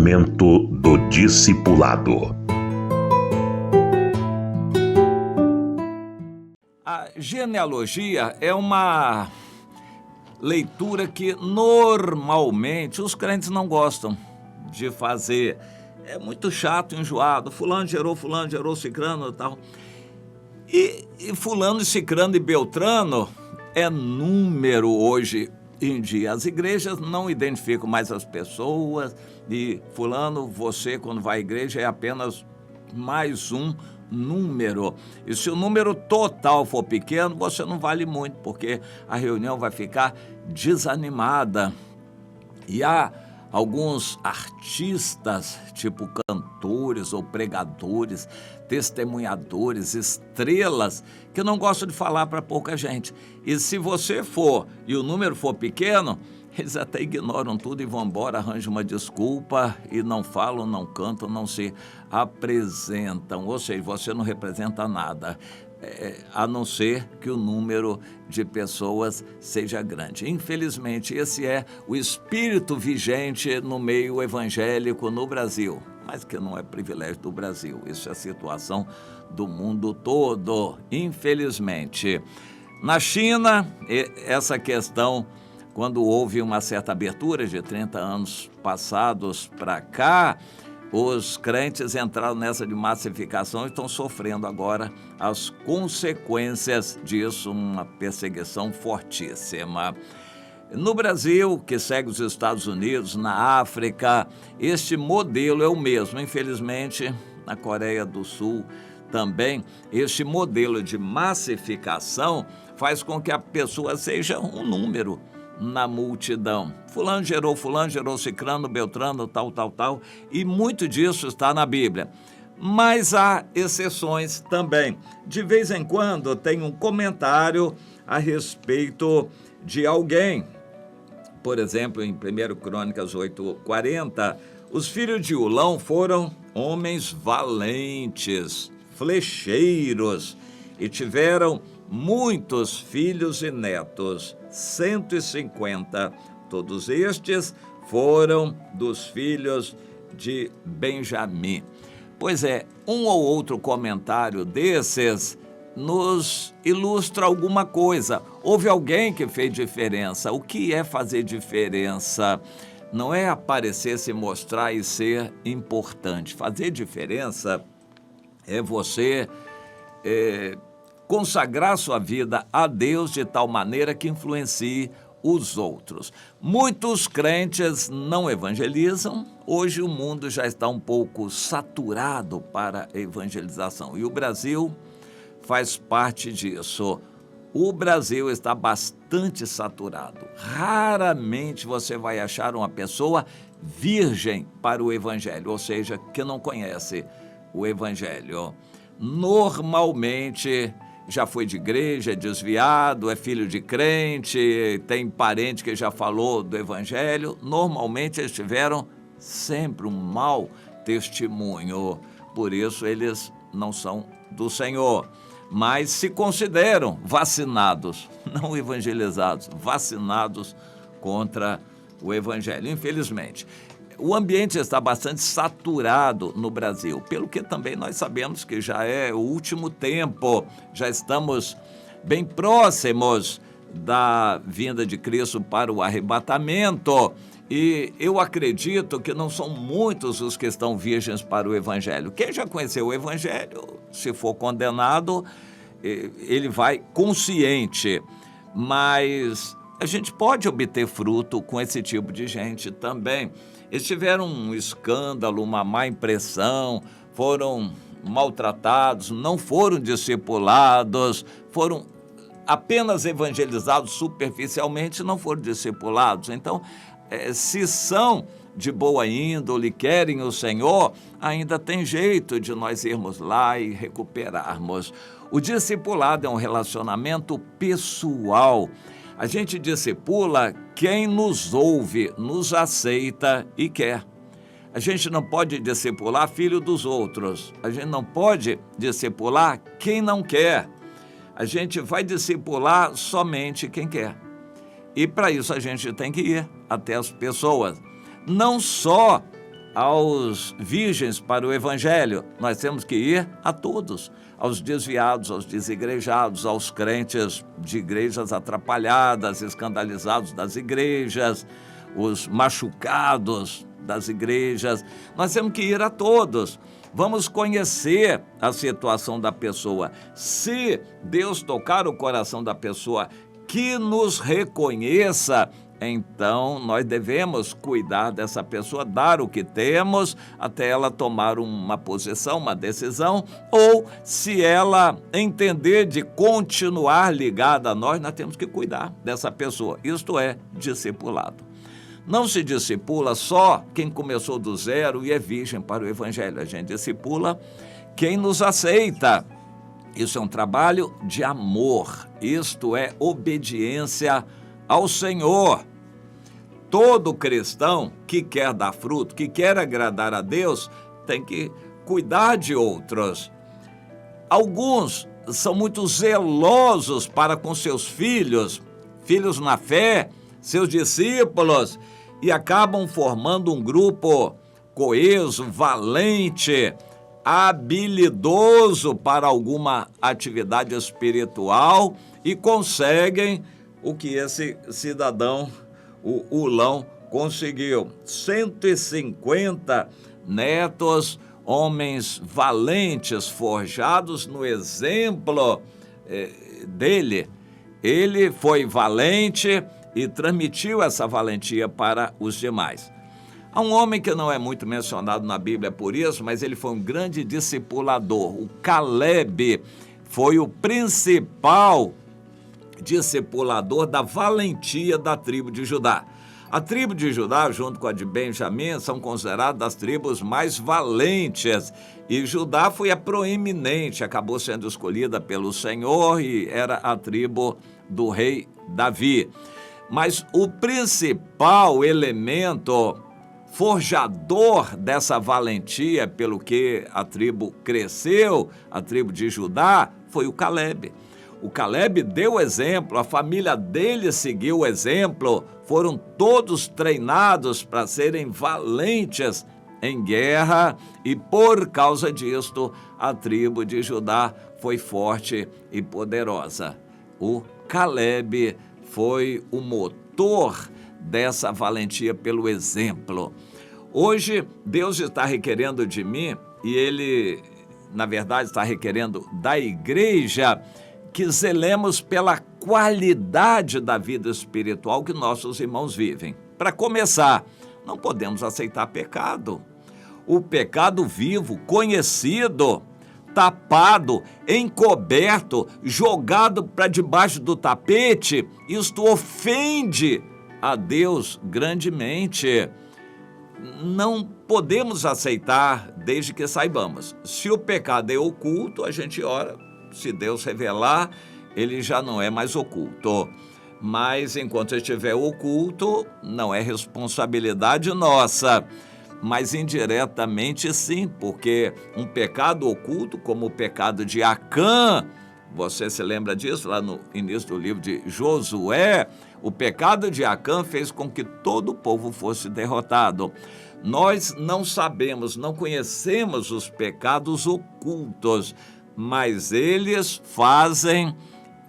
Momento do Discipulado. A genealogia é uma leitura que normalmente os crentes não gostam de fazer. É muito chato, enjoado. Fulano gerou cicrano e tal. E fulano, cicrano e beltrano é número hoje em dia. As igrejas não identificam mais as pessoas e fulano, você quando vai à igreja é apenas mais um número. E se o número total for pequeno, você não vale muito, porque a reunião vai ficar desanimada. E há alguns artistas, tipo cantores ou pregadores, testemunhadores, estrelas, que não gostam de falar para pouca gente. E se você for e o número for pequeno, eles até ignoram tudo e vão embora, arranjam uma desculpa e não falam, não cantam, não se apresentam. Ou seja, você não representa nada, a não ser que o número de pessoas seja grande. Infelizmente, esse é o espírito vigente no meio evangélico no Brasil, mas que não é privilégio do Brasil. Isso é a situação do mundo todo, infelizmente. Na China, essa questão, quando houve uma certa abertura de 30 anos passados para cá, os crentes entraram nessa de massificação e estão sofrendo agora as consequências disso, uma perseguição fortíssima. No Brasil, que segue os Estados Unidos, na África, este modelo é o mesmo. Infelizmente, na Coreia do Sul também, este modelo de massificação faz com que a pessoa seja um número na multidão. Fulano gerou cicrano, beltrano, tal, e muito disso está na Bíblia. Mas há exceções também. De vez em quando tem um comentário a respeito de alguém. Por exemplo, em 1 Crônicas 8:40, os filhos de Ulão foram homens valentes, flecheiros, e tiveram muitos filhos e netos, 150. Todos estes foram dos filhos de Benjamim. Pois é, um ou outro comentário desses nos ilustra alguma coisa. Houve alguém que fez diferença. O que é fazer diferença? Não é aparecer, se mostrar e ser importante. Fazer diferença é você consagrar sua vida a Deus de tal maneira que influencie os outros. Muitos crentes não evangelizam. Hoje o mundo já está um pouco saturado para a evangelização e o Brasil faz parte disso. O Brasil está bastante saturado. Raramente você vai achar uma pessoa virgem para o evangelho, ou seja, que não conhece o evangelho. Normalmente já foi de igreja, é desviado, é filho de crente, tem parente que já falou do evangelho. Normalmente eles tiveram sempre um mau testemunho, por isso eles não são do Senhor, mas se consideram vacinados, não evangelizados, vacinados contra o evangelho, infelizmente. O ambiente está bastante saturado no Brasil, pelo que também nós sabemos que já é o último tempo, já estamos bem próximos da vinda de Cristo para o arrebatamento, e eu acredito que não são muitos os que estão virgens para o Evangelho. Quem já conheceu o Evangelho, se for condenado, ele vai consciente, mas a gente pode obter fruto com esse tipo de gente também. Eles tiveram um escândalo, uma má impressão, foram maltratados, não foram discipulados, foram apenas evangelizados superficialmente, não foram discipulados. Então, se são de boa índole, querem o Senhor, ainda tem jeito de nós irmos lá e recuperarmos. O discipulado é um relacionamento pessoal. A gente discipula quem nos ouve, nos aceita e quer. A gente não pode discipular filho dos outros. A gente não pode discipular quem não quer. A gente vai discipular somente quem quer. E para isso a gente tem que ir até as pessoas. Não só aos virgens para o evangelho, nós temos que ir a todos, aos desviados, aos desigrejados, aos crentes de igrejas atrapalhadas, escandalizados das igrejas, os machucados das igrejas. Nós temos que ir a todos. Vamos conhecer a situação da pessoa. Se Deus tocar o coração da pessoa, que nos reconheça, então nós devemos cuidar dessa pessoa, dar o que temos até ela tomar uma posição, uma decisão, ou se ela entender de continuar ligada a nós, nós temos que cuidar dessa pessoa. Isto é discipulado. Não se discipula só quem começou do zero e é virgem para o evangelho. A gente discipula quem nos aceita. Isso é um trabalho de amor. Isto é obediência ao Senhor. Todo cristão que quer dar fruto, que quer agradar a Deus, tem que cuidar de outros. Alguns são muito zelosos para com seus filhos na fé, seus discípulos, e acabam formando um grupo coeso, valente, habilidoso para alguma atividade espiritual e conseguem o que esse cidadão, o Ulão, conseguiu. 150 netos, homens valentes, forjados no exemplo dele. Ele foi valente e transmitiu essa valentia para os demais. Há um homem que não é muito mencionado na Bíblia por isso, mas ele foi um grande discipulador. O Caleb foi o principal discipulador da valentia da tribo de Judá. A tribo de Judá, junto com a de Benjamim, são consideradas das tribos mais valentes. E Judá foi a proeminente, acabou sendo escolhida pelo Senhor e era a tribo do rei Davi. Mas o principal elemento forjador dessa valentia, pelo que a tribo cresceu, a tribo de Judá, foi o Caleb. O Caleb deu exemplo, a família dele seguiu o exemplo, foram todos treinados para serem valentes em guerra e por causa disto a tribo de Judá foi forte e poderosa. O Caleb foi o motor dessa valentia pelo exemplo. Hoje, Deus está requerendo de mim, e Ele, na verdade, está requerendo da igreja, que zelemos pela qualidade da vida espiritual que nossos irmãos vivem. Para começar, não podemos aceitar pecado. O pecado vivo, conhecido, tapado, encoberto, jogado para debaixo do tapete, isto ofende a Deus grandemente. Não podemos aceitar desde que saibamos. Se o pecado é oculto, a gente ora. Se Deus revelar, ele já não é mais oculto. Mas enquanto estiver oculto, não é responsabilidade nossa. Mas indiretamente sim, porque um pecado oculto, como o pecado de Acã, você se lembra disso lá no início do livro de Josué? O pecado de Acã fez com que todo o povo fosse derrotado. Nós não sabemos, não conhecemos os pecados ocultos, mas eles fazem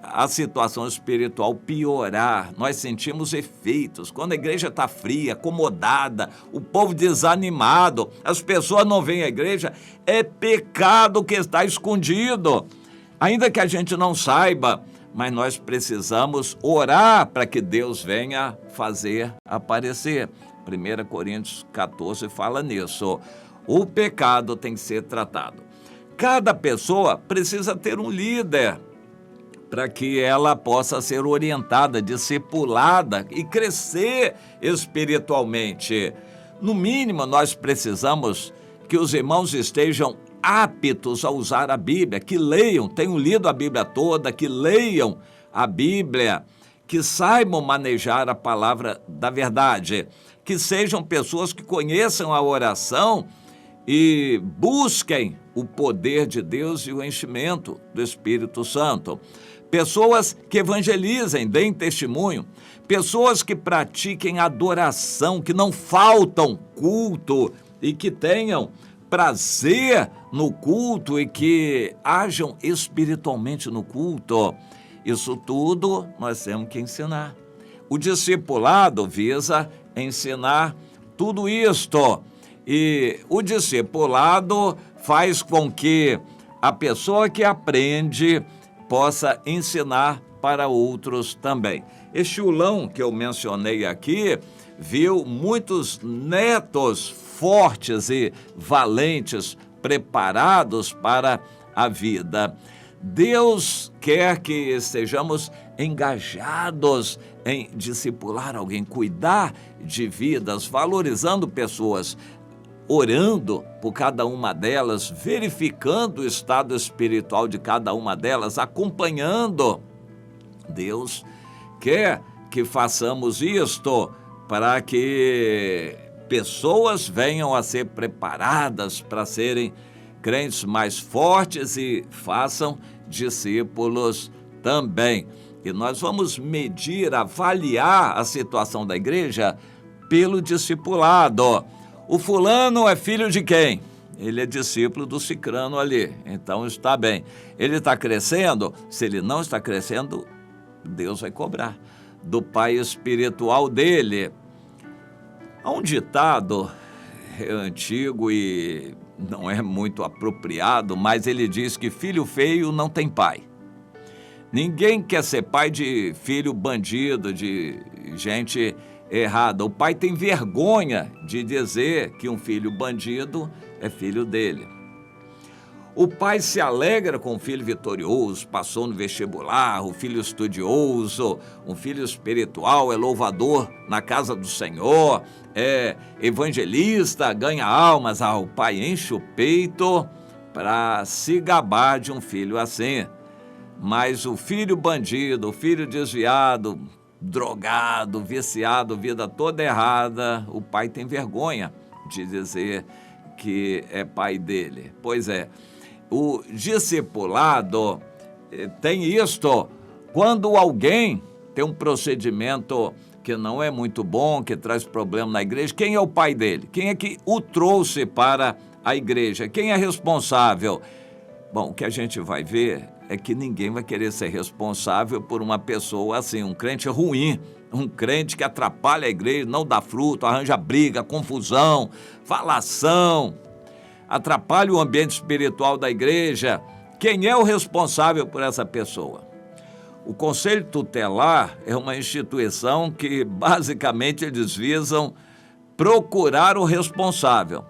a situação espiritual piorar. Nós sentimos efeitos. Quando a igreja está fria, acomodada, o povo desanimado, as pessoas não vêm à igreja, é pecado que está escondido. Ainda que a gente não saiba, mas nós precisamos orar para que Deus venha fazer aparecer. 1 Coríntios 14 fala nisso. O pecado tem que ser tratado. Cada pessoa precisa ter um líder para que ela possa ser orientada, discipulada e crescer espiritualmente. No mínimo, nós precisamos que os irmãos estejam aptos a usar a Bíblia, que leiam, tenham lido a Bíblia toda, que leiam a Bíblia, que saibam manejar a palavra da verdade, que sejam pessoas que conheçam a oração e busquem o poder de Deus e o enchimento do Espírito Santo. Pessoas que evangelizem, deem testemunho, pessoas que pratiquem adoração, que não faltam culto e que tenham prazer no culto e que hajam espiritualmente no culto. Isso tudo nós temos que ensinar. O discipulado visa ensinar tudo isto. E o discipulado faz com que a pessoa que aprende possa ensinar para outros também. Este Ulão que eu mencionei aqui viu muitos netos fortes e valentes, preparados para a vida. Deus quer que estejamos engajados em discipular alguém, cuidar de vidas, valorizando pessoas, orando por cada uma delas, verificando o estado espiritual de cada uma delas, acompanhando. Deus quer que façamos isto para que pessoas venham a ser preparadas para serem crentes mais fortes e façam discípulos também. E nós vamos medir, avaliar a situação da igreja pelo discipulado. O fulano é filho de quem? Ele é discípulo do cicrano ali, então está bem. Ele está crescendo? Se ele não está crescendo, Deus vai cobrar do pai espiritual dele. Há um ditado antigo e não é muito apropriado, mas ele diz que filho feio não tem pai. Ninguém quer ser pai de filho bandido, de gente errada. O pai tem vergonha de dizer que um filho bandido é filho dele. O pai se alegra com o filho vitorioso, passou no vestibular, o filho estudioso, um filho espiritual, é louvador na casa do Senhor, é evangelista, ganha almas. O pai enche o peito para se gabar de um filho assim. Mas o filho bandido, o filho desviado, drogado, viciado, vida toda errada, o pai tem vergonha de dizer que é pai dele. Pois é. O discipulado tem isto, quando alguém tem um procedimento que não é muito bom, que traz problema na igreja, quem é o pai dele? Quem é que o trouxe para a igreja? Quem é responsável? Bom, o que a gente vai ver é que ninguém vai querer ser responsável por uma pessoa assim, um crente ruim, um crente que atrapalha a igreja, não dá fruto, arranja briga, confusão, falação, atrapalha o ambiente espiritual da igreja. Quem é o responsável por essa pessoa? O Conselho Tutelar é uma instituição que, basicamente, eles visam procurar o responsável.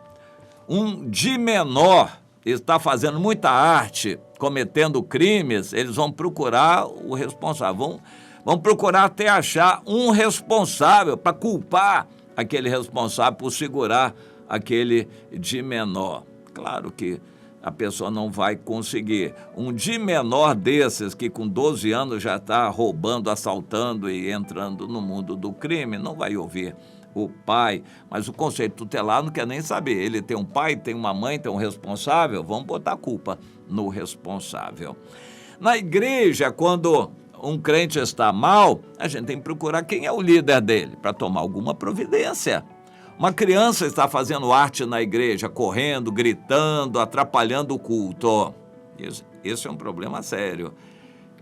Um de menor está fazendo muita arte, cometendo crimes, eles vão procurar o responsável. Vão procurar até achar um responsável para culpar aquele responsável por segurar aquele de menor. Claro que a pessoa não vai conseguir. Um de menor desses que com 12 anos já está roubando, assaltando e entrando no mundo do crime, não vai ouvir o pai. Mas o Conselho Tutelar não quer nem saber. Ele tem um pai, tem uma mãe, tem um responsável, vamos botar a culpa no responsável. Na igreja, quando um crente está mal, a gente tem que procurar quem é o líder dele para tomar alguma providência. Uma criança está fazendo arte na igreja, correndo, gritando, atrapalhando o culto. Esse é um problema sério.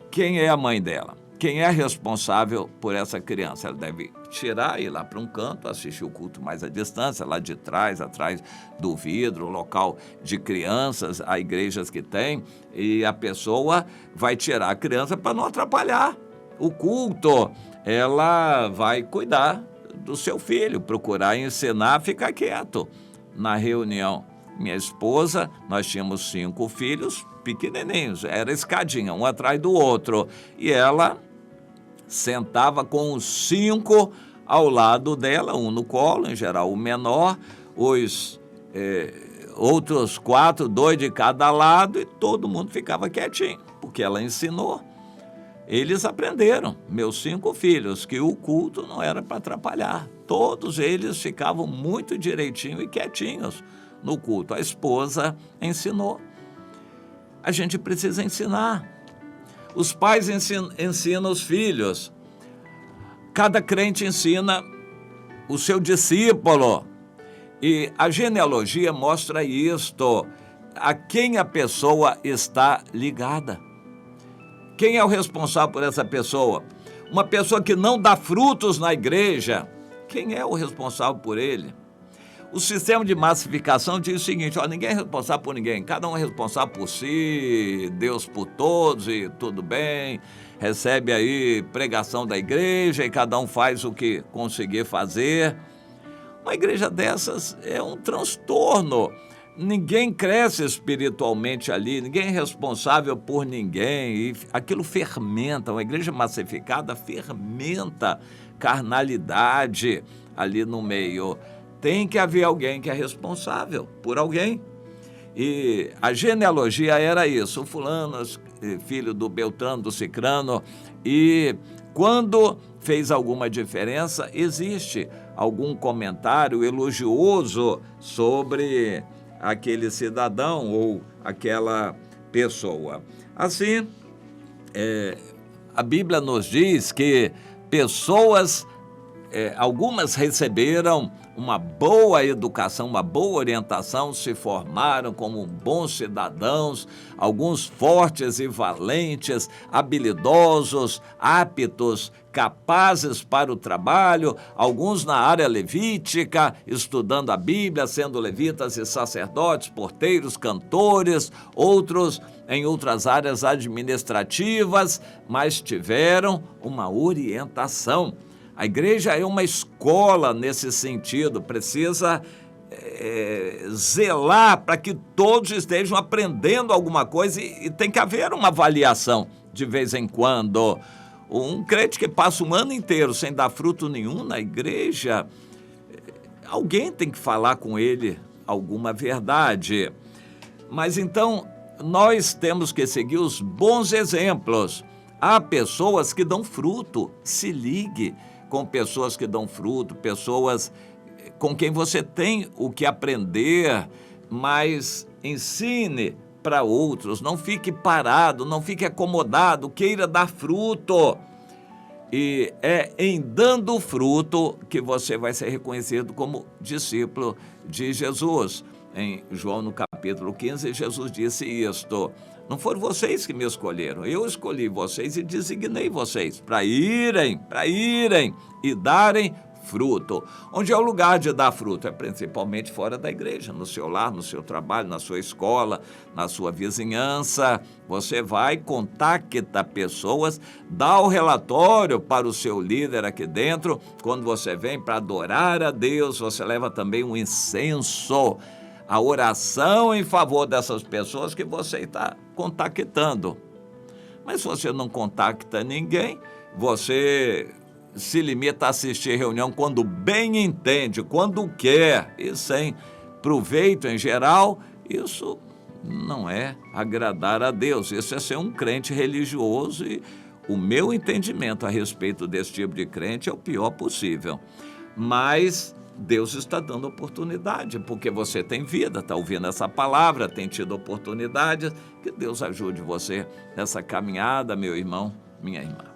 Quem é a mãe dela? Quem é responsável por essa criança? Ela deve tirar e ir lá para um canto, assistir o culto mais à distância, lá de trás, atrás do vidro, local de crianças, há igrejas que tem, e a pessoa vai tirar a criança para não atrapalhar o culto. Ela vai cuidar do seu filho, procurar ensinar a ficar quieto. Na reunião, minha esposa, nós tínhamos 5 filhos pequenininhos, era escadinha, um atrás do outro, e ela sentava com os 5 ao lado dela, um no colo, em geral o menor, os outros 4, 2 de cada lado, e todo mundo ficava quietinho, porque ela ensinou. Eles aprenderam, meus 5 filhos, que o culto não era para atrapalhar. Todos eles ficavam muito direitinho e quietinhos no culto. A esposa ensinou. A gente precisa ensinar. Os pais ensinam os filhos. Cada crente ensina o seu discípulo. E a genealogia mostra isto, a quem a pessoa está ligada. Quem é o responsável por essa pessoa? Uma pessoa que não dá frutos na igreja, quem é o responsável por ele? O sistema de massificação diz o seguinte, ninguém é responsável por ninguém, cada um é responsável por si, Deus por todos e tudo bem, recebe aí pregação da igreja e cada um faz o que conseguir fazer. Uma igreja dessas é um transtorno. Ninguém cresce espiritualmente ali, ninguém é responsável por ninguém. E aquilo fermenta, uma igreja massificada fermenta carnalidade ali no meio. Tem que haver alguém que é responsável por alguém. E a genealogia era isso, o fulano, filho do Beltrano, do Cicrano, e quando fez alguma diferença, existe algum comentário elogioso sobre aquele cidadão ou aquela pessoa. Assim, a Bíblia nos diz que pessoas, algumas receberam uma boa educação, uma boa orientação, se formaram como bons cidadãos, alguns fortes e valentes, habilidosos, aptos, capazes para o trabalho, alguns na área levítica, estudando a Bíblia, sendo levitas e sacerdotes, porteiros, cantores, outros em outras áreas administrativas, mas tiveram uma orientação. A igreja é uma escola nesse sentido, precisa zelar para que todos estejam aprendendo alguma coisa e tem que haver uma avaliação de vez em quando. Um crente que passa um ano inteiro sem dar fruto nenhum na igreja, alguém tem que falar com ele alguma verdade. Mas então, nós temos que seguir os bons exemplos. Há pessoas que dão fruto, se ligue com pessoas que dão fruto, pessoas com quem você tem o que aprender, mas ensine para outros, não fique parado, não fique acomodado, queira dar fruto. E é em dando fruto que você vai ser reconhecido como discípulo de Jesus. Em João, no capítulo 15, Jesus disse isto: não foram vocês que me escolheram, eu escolhi vocês e designei vocês para irem e darem fruto. Onde é o lugar de dar fruto? É principalmente fora da igreja, no seu lar, no seu trabalho, na sua escola, na sua vizinhança. Você vai contactar pessoas, dá o relatório para o seu líder aqui dentro. Quando você vem para adorar a Deus, você leva também um incenso, a oração em favor dessas pessoas que você está contactando. Mas se você não contacta ninguém, você se limita a assistir reunião quando bem entende, quando quer e sem proveito em geral, isso não é agradar a Deus, isso é ser um crente religioso e o meu entendimento a respeito desse tipo de crente é o pior possível. Mas Deus está dando oportunidade, porque você tem vida, está ouvindo essa palavra, tem tido oportunidades, que Deus ajude você nessa caminhada, meu irmão, minha irmã.